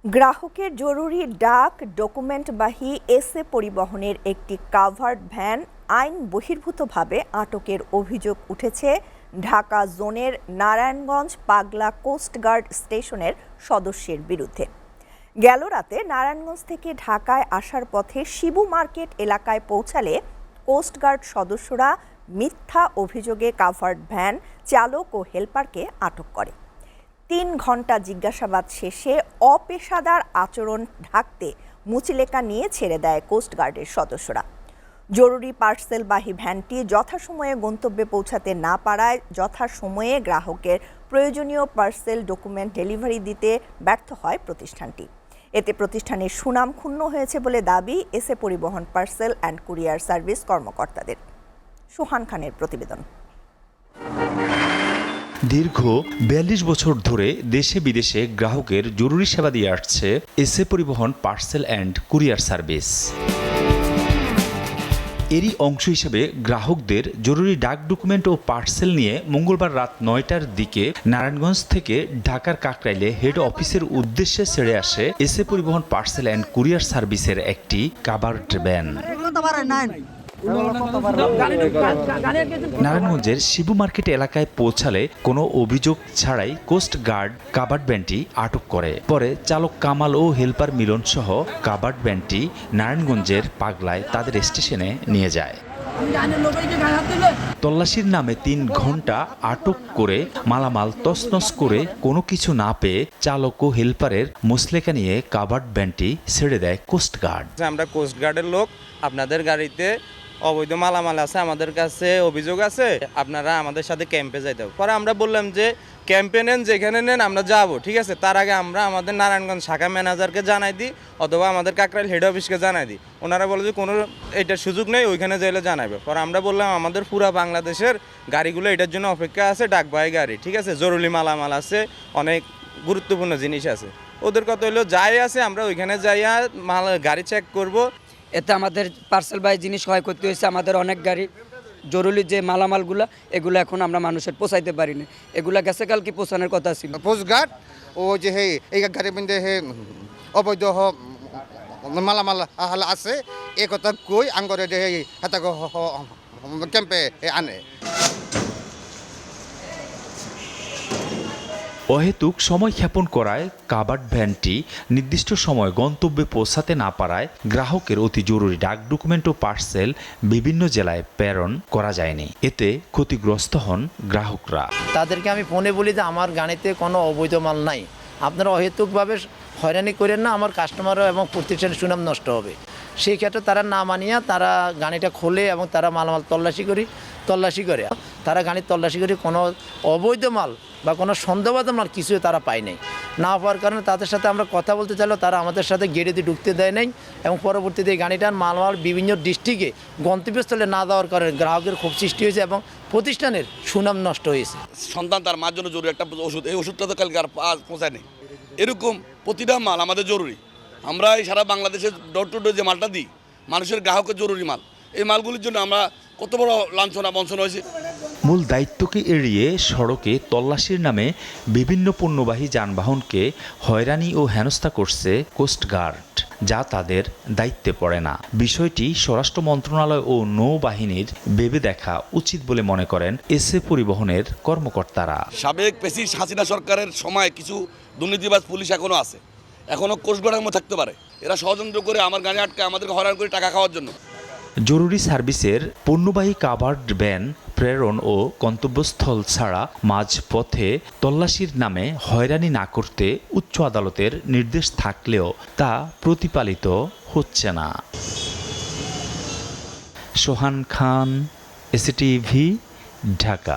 গ্রাহকের জরুরি ডাক ডকুমেন্টবাহী এসএ পরিবহনের একটি কাভার্ড ভ্যান আইন বহির্ভূতভাবে আটকের অভিযোগ উঠেছে ঢাকা জোনের নারায়ণগঞ্জ পাগলা কোস্টগার্ড স্টেশনের সদস্যের বিরুদ্ধে। গেল রাতে নারায়ণগঞ্জ থেকে ঢাকায় আসার পথে শিবু মার্কেট এলাকায় পৌঁছালে কোস্টগার্ড সদস্যরা মিথ্যা অভিযোগে কাভার্ড ভ্যান চালক ও হেলপারকে আটক করে। 3 ঘন্টা জিজ্ঞাসাবাদ শেষে অপেশাদার আচরণ ঢাকতে মুচলেকা নিয়ে ছেড়ে দেয় কোস্টগার্ডের সদস্যরা। জরুরি পার্সেলবাহী ভ্যানটি যথাসময়ে গন্তব্যে পৌঁছাতে না পারায় যথাসময়ে গ্রাহকের প্রয়োজনীয় পার্সেল ডকুমেন্ট ডেলিভারি দিতে ব্যর্থ হয় প্রতিষ্ঠানটি। এতে প্রতিষ্ঠানের সুনাম ক্ষুণ্ণ হয়েছে বলে দাবি এসএ পরিবহন পার্সেল অ্যান্ড কুরিয়ার সার্ভিস কর্মকর্তাদের। সোহান খানের প্রতিবেদন। দীর্ঘ ৪২ বছর ধরে দেশে বিদেশে গ্রাহকের জরুরি সেবা দিয়ে আসছে এসএ পরিবহন পার্সেল অ্যান্ড কুরিয়ার সার্ভিস। এরই অংশ হিসেবে গ্রাহকদের জরুরি ডাক ডকুমেন্ট ও পার্সেল নিয়ে মঙ্গলবার রাত ৯টার দিকে নারায়ণগঞ্জ থেকে ঢাকার কাকরাইলে হেড অফিসের উদ্দেশ্যে ছেড়ে আসে এসএ পরিবহন পার্সেল অ্যান্ড কুরিয়ার সার্ভিসের একটি কাভার্ড ভ্যান। নারায়ণগঞ্জের শিবু মার্কেট এলাকায় পৌঁছালে কোনো অভিযোগ ছাড়াই কোস্ট গার্ড কাভার্ড ভ্যানটি আটক করে। পরে চালক কামাল ও হেলপার মিলন সহ কাভার্ড ভ্যানটি নারায়ণগঞ্জের পাগলায় তাদের স্টেশনে নিয়ে যায়। তল্লাশির নামে 3 ঘন্টা আটক করে মালামাল তছনছ করে কোনো কিছু না পেয়ে চালক ও হেলপারের মুচলেকা নিয়ে কাভার্ড ভ্যানটি ছেড়ে দেয় কোস্টগার্ড। আমরা কোস্টগার্ডের লোক, আপনাদের গাড়িতে অবৈধ মালামাল আছে, আমাদের কাছে অভিযোগ আছে, আপনারা আমাদের সাথে ক্যাম্পে যাইতে হবে। পরে আমরা বললাম যে ক্যাম্পে নেন, যেখানে নেন আমরা যাবো, ঠিক আছে। তার আগে আমরা আমাদের নারায়ণগঞ্জ শাখা ম্যানেজারকে জানাই দিই অথবা আমাদের কাকরাইল হেড অফিসকে জানাই দিই। ওনারা বলে যে কোনো এটার সুযোগ নেই, ওইখানে যাইলে জানাবে। পরে আমরা বললাম আমাদের পুরা বাংলাদেশের গাড়িগুলো এটার জন্য অপেক্ষা আছে, ডাকবাহী গাড়ি, ঠিক আছে, জরুরি মালামাল আছে, অনেক গুরুত্বপূর্ণ জিনিস আছে। ওদের কথা হলো যাই আছে আমরা ওইখানে যাইয়া গাড়ি চেক করব। এতে আমাদের পার্সেল বাই জিনিস ক্ষয়ক্ষতি হয়েছে। আমাদের অনেক গাড়ি জরুরি যে মালামালগুলো এগুলো এখন আমরা মানুষের পোষাইতে পারিনি, এগুলা গেছে কাল কি পোষানোর কথা ছিল। পোস্টগার্ড ও যে হে এই গাড়ির মধ্যে হে অবৈধ মালামাল আছে এ কথা কই আঙ্গরে হাতা ক্যাম্পে আনে। অহেতুক সময় ক্ষেপণ করায় কাভার্ড ভ্যানটি নির্দিষ্ট সময় গন্তব্যে পৌঁছাতে না পারায় গ্রাহকের অতি জরুরি ডাক ডকুমেন্ট ও পার্সেল বিভিন্ন জেলায় প্রেরণ করা যায়নি। এতে ক্ষতিগ্রস্ত হন গ্রাহকরা। তাদেরকে আমি ফোনে বলি যে আমার গাড়িতে কোনো অবৈধ মাল নাই, আপনারা অহেতুকভাবে হয়রানি করেন না, আমার কাস্টমারও এবং প্রতিষ্ঠানের সুনাম নষ্ট হবে। সেই ক্ষেত্রে তারা না মানিয়া তারা গাড়িটা খোলে এবং তারা মালামাল তল্লাশি করে তারা গাড়ির তল্লাশি করে কোনো অবৈধ মাল বা কোনো সন্দেহবাদ মাল কিছু তারা পায় নাই। না পাওয়ার কারণে তাদের সাথে আমরা কথা বলতে চাইলেও তারা আমাদের সাথে গেড়ে ঢুকতে দেয় নাই এবং পরবর্তীতে এই গাড়িটার মালামাল বিভিন্ন ডিস্ট্রিক্টে গন্তব্যস্থলে না দেওয়ার কারণে গ্রাহকের ক্ষোভ সৃষ্টি হয়েছে এবং প্রতিষ্ঠানের সুনাম নষ্ট হয়েছে। সন্তান তার মার জন্য জরুরি একটা ওষুধ, এই ওষুধটা তো কালকে আর পৌঁছায়নি। এরকম প্রতিটা মাল আমাদের জরুরি। আমরা এই সারা বাংলাদেশের ডোর টু ডোর যে মালটা দিই মানুষের গ্রাহকের জরুরি মাল, এই মালগুলির জন্য আমরা কত বড় লাঞ্ছনা বঞ্চনা হয়েছে। মূল দায়িত্বকে এড়িয়ে সড়কে তল্লাশির নামে বিভিন্ন পণ্যবাহী যানবাহনকে হয়রানি ও হেনস্থা করছে কোস্টগার্ড, যা তাদের দায়িত্বে পড়ে না। বিষয়টি স্বরাষ্ট্র মন্ত্রণালয় ও নৌবাহিনীর ভেবে দেখা উচিত বলে মনে করেন এসএ পরিবহনের কর্মকর্তারা। সাবেক প্রেসিডেন্ট হাসিনা সরকারের সময় কিছু দুর্নীতিবাজ পুলিশ এখনো আছে, এখনো কোস্টগার্ডের মধ্যে থাকতে পারে। এরা ষড়যন্ত্র করে আমার গাড়ি আটকে আমাদেরকে হয়রান করে টাকা খাওয়ার জন্য। জরুরি সার্ভিসের পণ্যবাহী কাভার্ড ভ্যান প্রেরণ ও গন্তব্যস্থল ছাড়া মাঝপথে তল্লাশির নামে হয়রানি না করতে উচ্চ আদালতের নির্দেশ থাকলেও তা প্রতিপালিত হচ্ছে না। সোহান খান, এসএটিভি, ঢাকা।